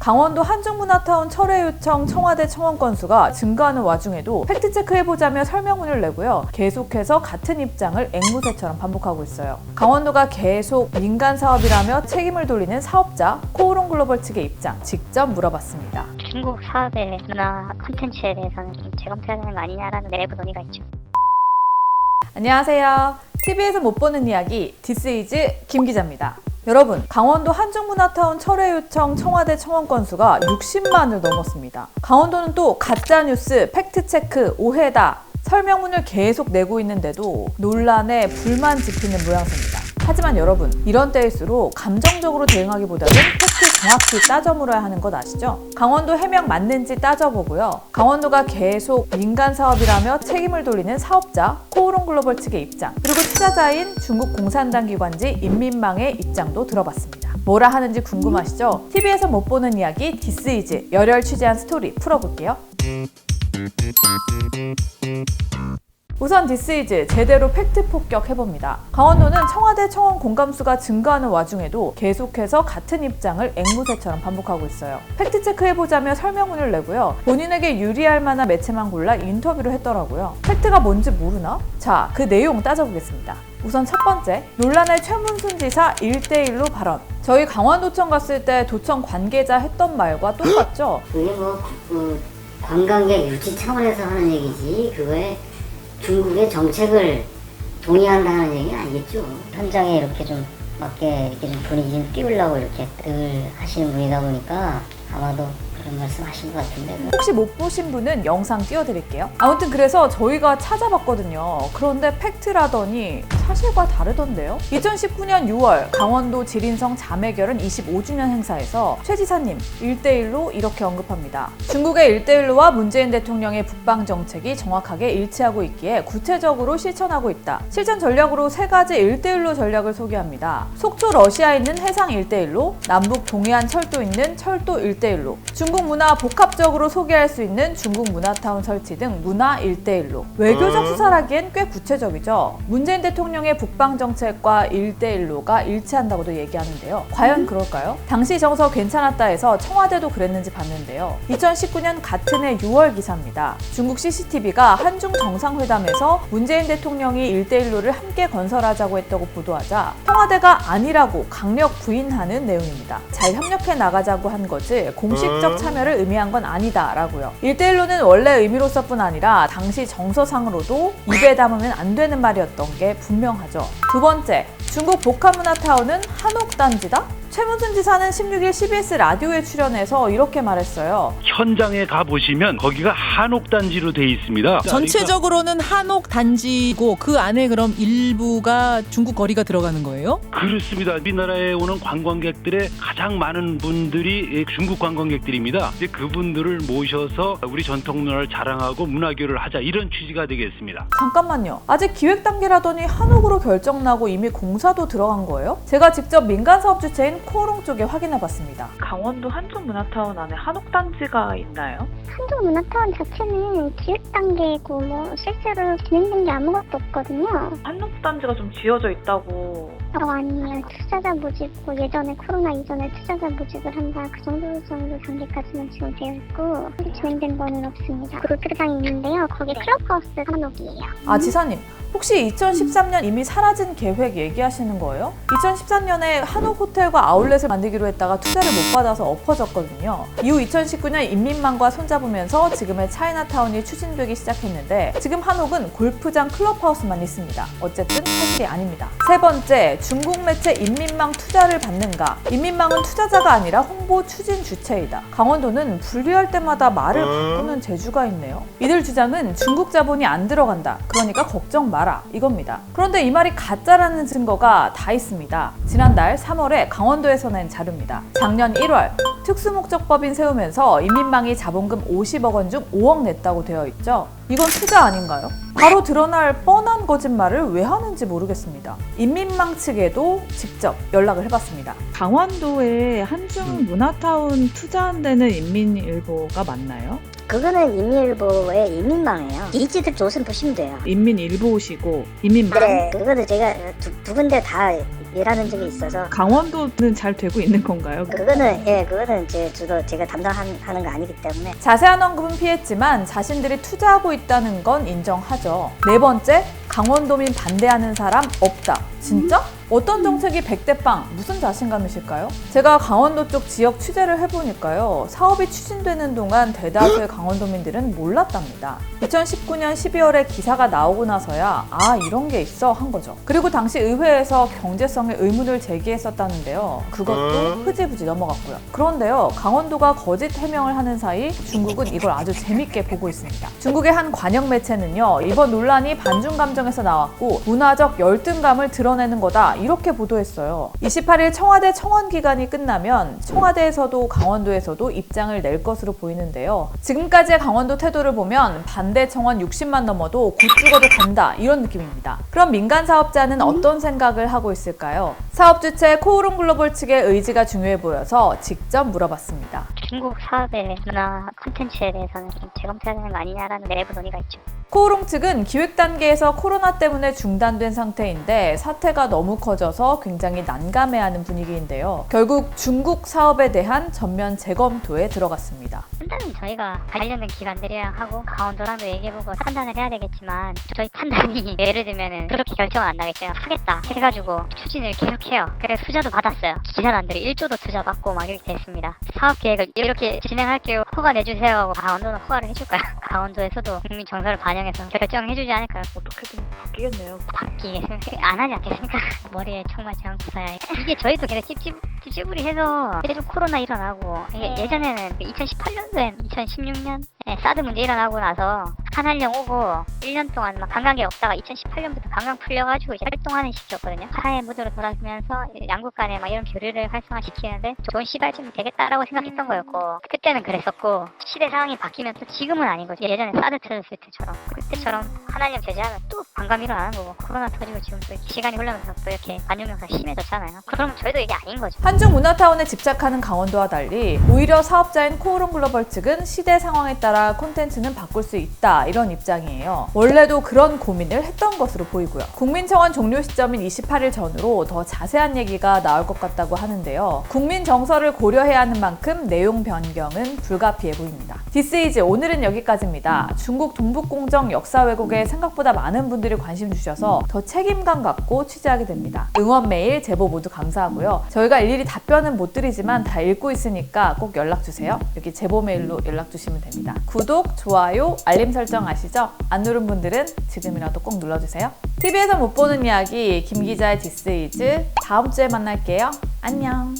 강원도 한중문화타운 철회 요청 청와대 청원 건수가 증가하는 와중에도 팩트체크해보자며 설명문을 내고요. 계속해서 같은 입장을 앵무새처럼 반복하고 있어요. 강원도가 계속 민간 사업이라며 책임을 돌리는 사업자 코오롱 글로벌 측의 입장 직접 물어봤습니다. 중국 사업의 문화 콘텐츠에 대해서는 좀 재검토해야 되는 거 아니냐라는 내부 논의가 있죠. 안녕하세요. TV에서 못 보는 이야기 디스이즈 김 기자입니다. 여러분, 강원도 한중문화타운 철회 요청 청와대 청원 건수가 60만을 넘었습니다. 강원도는 또 가짜뉴스, 팩트체크, 오해다 설명문을 계속 내고 있는데도 논란에 불만 지피는 모양새입니다. 하지만 여러분, 이런 때일수록 감정적으로 대응하기보다는 팩트 정확히 따져 물어야 하는 것 아시죠? 강원도 해명 맞는지 따져보고요. 강원도가 계속 민간 사업이라며 책임을 돌리는 사업자 코오롱 글로벌 측의 입장, 그리고 투자자인 중국 공산당 기관지 인민망의 입장도 들어봤습니다. 뭐라 하는지 궁금하시죠? TV에서 못 보는 이야기 디스이즈 열혈 취재한 스토리 풀어볼게요. 우선 디스이즈 제대로 팩트 폭격해봅니다. 강원도는 청와대 청원 공감수가 증가하는 와중에도 계속해서 같은 입장을 앵무새처럼 반복하고 있어요. 팩트체크해보자며 설명문을 내고요. 본인에게 유리할 만한 매체만 골라 인터뷰를 했더라고요. 팩트가 뭔지 모르나? 자, 그 내용 따져보겠습니다. 우선 첫 번째, 논란의 최문순 지사 1대1로 발언. 저희 강원도청 갔을 때 도청 관계자 했던 말과 똑같죠? 그게 관광객 유치 차원에서 하는 얘기지 그거에 중국의 정책을 동의한다는 얘기는 아니겠죠. 현장에 이렇게 좀 맞게 이렇게 좀 분위기 좀 띄우려고 이렇게 늘 하시는 분이다 보니까 아마도 그런 말씀 하신 것 같은데. 혹시 못 보신 분은 영상 띄워드릴게요. 아무튼 그래서 저희가 찾아봤거든요. 그런데 팩트라더니 사실과 다르던데요. 2019년 6월 강원도 지린성 자매결혼 25주년 행사에서 최 지사님 1대1로 이렇게 언급합니다. 중국의 1대1로와 문재인 대통령의 북방 정책이 정확하게 일치하고 있기에 구체적으로 실천하고 있다. 실천 전략으로 3가지 1대1로 전략을 소개합니다. 속초 러시아에 있는 해상 1대1로, 남북 동해안 철도 있는 철도 1대1로, 중국 문화 복합적으로 소개할 수 있는 중국 문화타운 설치 등 문화 1대1로. 외교적 수사라기엔 꽤 구체적이죠. 문재인 대통령의 북방 정책과 1대1로가 일치한다고도 얘기하는데요. 과연 그럴까요? 당시 정서 괜찮았다 해서 청와대도 그랬는지 봤는데요. 2019년 같은 해 6월 기사입니다. 중국 CCTV가 한중 정상회담에서 문재인 대통령이 1대1로를 함께 건설하자고 했다고 보도하자 청와대가 아니라고 강력 부인하는 내용입니다. 잘 협력해 나가자고 한 거지 공식적 참여를 의미한 건 아니다라고요. 1대1로는 원래 의미로서뿐 아니라 당시 정서상으로도 입에 담으면 안 되는 말이었던 게 분명하죠. 두 번째, 중국 복합문화타운은 한옥단지다? 최문순 지사는 16일 CBS 라디오에 출연해서 이렇게 말했어요. 현장에 가보시면 거기가 한옥단지로 돼 있습니다. 전체적으로는 한옥단지고 그 안에 그럼 일부가 중국 거리가 들어가는 거예요? 그렇습니다. 우리나라에 오는 관광객들의 가장 많은 분들이 중국 관광객들입니다. 이제 그분들을 모셔서 우리 전통 문화를 자랑하고 문화교류를 하자, 이런 취지가 되겠습니다. 잠깐만요. 아직 기획 단계라더니 한옥으로 결정나고 이미 공사도 들어간 거예요? 제가 직접 민간 사업 주체인 코오롱 쪽에 확인해봤습니다. 강원도 한중문화타운 안에 한옥단지가 있나요? 한중문화타운 자체는 기획 단계이고 실제로 진행된 게 아무것도 없거든요. 한옥단지가 좀 지어져 있다고. 아니에요. 투자자 모집, 예전에 코로나 이전에 투자자 모집을 한다. 그 정도 단계까지는 지금 되어 있고 진행된 거는 없습니다. 골프장이 있는데요. 거기 클럽하우스 한옥이에요. 아, 지사님. 혹시 2013년 이미 사라진 계획 얘기하시는 거예요? 2013년에 한옥 호텔과 아울렛을 만들기로 했다가 투자를 못 받아서 엎어졌거든요. 이후 2019년 인민망과 손잡으면서 지금의 차이나타운이 추진되기 시작했는데 지금 한옥은 골프장 클럽하우스만 있습니다. 어쨌든 사실이 아닙니다. 세 번째, 중국 매체 인민망 투자를 받는가? 인민망은 투자자가 아니라 홍보 추진 주체이다. 강원도는 분리할 때마다 말을 바꾸는 재주가 있네요. 이들 주장은 중국 자본이 안 들어간다. 그러니까 걱정 마라. 이겁니다. 그런데 이 말이 가짜라는 증거가 다 있습니다. 지난달 3월에 강원도에서 낸 자료입니다. 작년 1월 특수목적법인 세우면서 인민망이 자본금 50억 원 중 5억 냈다고 되어 있죠. 이건 투자 아닌가요? 바로 드러날 뻔한 거짓말을 왜 하는지 모르겠습니다. 인민망 측에도 직접 연락을 해봤습니다. 강원도에 한중문화타운 투자한 데는 인민일보가 맞나요? 그거는 인민일보의 인민망이에요. 이지들 조선 보시면 돼요. 인민일보시고 인민망? 네, 그거는 제가 두 군데 다 일하는 적이 있어서 강원도는 잘 되고 있는 건가요? 그거는 제가 담당하는 거 아니기 때문에. 자세한 언급은 피했지만 자신들이 투자하고 있다는 건 인정하죠. 네 번째, 강원도민 반대하는 사람 없다. 진짜? 어떤 정책이 100대 빵, 무슨 자신감이실까요? 제가 강원도 쪽 지역 취재를 해보니까요. 사업이 추진되는 동안 대다수의 강원도민들은 몰랐답니다. 2019년 12월에 기사가 나오고 나서야 이런 게 있어 한 거죠. 그리고 당시 의회에서 경제성에 의문을 제기했었다는데요. 그것도 흐지부지 넘어갔고요. 그런데요. 강원도가 거짓 해명을 하는 사이 중국은 이걸 아주 재밌게 보고 있습니다. 중국의 한 관영 매체는요. 이번 논란이 반중 감정에서 나왔고 문화적 열등감을 드러내는 거다. 이렇게 보도했어요. 28일 청와대 청원 기간이 끝나면 청와대에서도 강원도에서도 입장을 낼 것으로 보이는데요. 지금까지의 강원도 태도를 보면 반대 청원 60만 넘어도 곧 죽어도 된다 이런 느낌입니다. 그럼 민간 사업자는 어떤 생각을 하고 있을까요? 사업 주체 코오롱 글로벌 측의 의지가 중요해 보여서 직접 물어봤습니다. 중국 사업의 문화 콘텐츠에 대해서는 좀 재검토해야 되는 거 아니냐라는 내부 논의가 있죠. 코오롱 측은 기획 단계에서 코로나 때문에 중단된 상태인데 사태가 너무 커져서 굉장히 난감해하는 분위기인데요. 결국 중국 사업에 대한 전면 재검토에 들어갔습니다. 판단은 저희가 관련된 기관들이랑 하고 강원도랑도 얘기해보고 판단을 해야 되겠지만 저희 판단이 예를 들면은 그렇게 결정은 안 나겠죠. 하겠다 해가지고 추진을 계속해요. 그래서 투자도 받았어요. 기사단들이 1조도 투자 받고 막 이렇게 됐습니다. 사업 계획을 이렇게 진행할게요. 허가 내주세요 하고 강원도는 허가를 해줄까요? 강원도에서도 국민 정서를 반영해서 결정해주지 않을까요? 어떻게든 바뀌겠네요. 안 하지 않겠습니까? 머리에 총맞지 않고서야. 이게 저희도 계속 찝찝으리해서 계속 코로나 일어나고 이게 예전에는 2018년도엔 2016년 사드 문제 일어나고 나서 한한령 오고 1년 동안 막 관광객 없다가 2018년부터 관광 풀려가지고 이제 활동하는 시기였거든요. 하나의 무드로 돌아가면서 양국 간에 막 이런 교류를 활성화시키는데 좋은 시발점이 되겠다라고 생각했던 거였고 그때는 그랬었고 시대 상황이 바뀌면 또 지금은 아닌 거죠. 예전에 사드 터졌을 때처럼 그때처럼 한한령 제재하면 또 관광 일어나는 거고 코로나 터지고 지금 또 시간이 흘러면서 또 이렇게 반영명사 심해졌잖아요. 그럼 저희도 이게 아닌 거죠. 한중 문화타운에 집착하는 강원도와 달리 오히려 사업자인 코오롱 글로벌 측은 시대 상황에 따라 콘텐츠는 바꿀 수 있다 이런 입장이에요. 원래도 그런 고민을 했던 것으로 보이고요. 국민청원 종료 시점인 28일 전으로 더 자세한 얘기가 나올 것 같다고 하는데요. 국민 정서를 고려해야 하는 만큼 내용 변경은 불가피해 보입니다. 디스이즈 오늘은 여기까지입니다. 중국 동북공정 역사 왜곡에 생각보다 많은 분들이 관심 주셔서 더 책임감 갖고 취재하게 됩니다. 응원 메일, 제보 모두 감사하고요. 저희가 일일이 답변은 못 드리지만 다 읽고 있으니까 꼭 연락주세요. 여기 제보 메일로 연락주시면 됩니다. 구독, 좋아요, 알림 설정 아시죠? 안 누른 분들은 지금이라도 꼭 눌러주세요. TV에서 못 보는 이야기 김 기자의 디스이즈 다음 주에 만날게요. 안녕.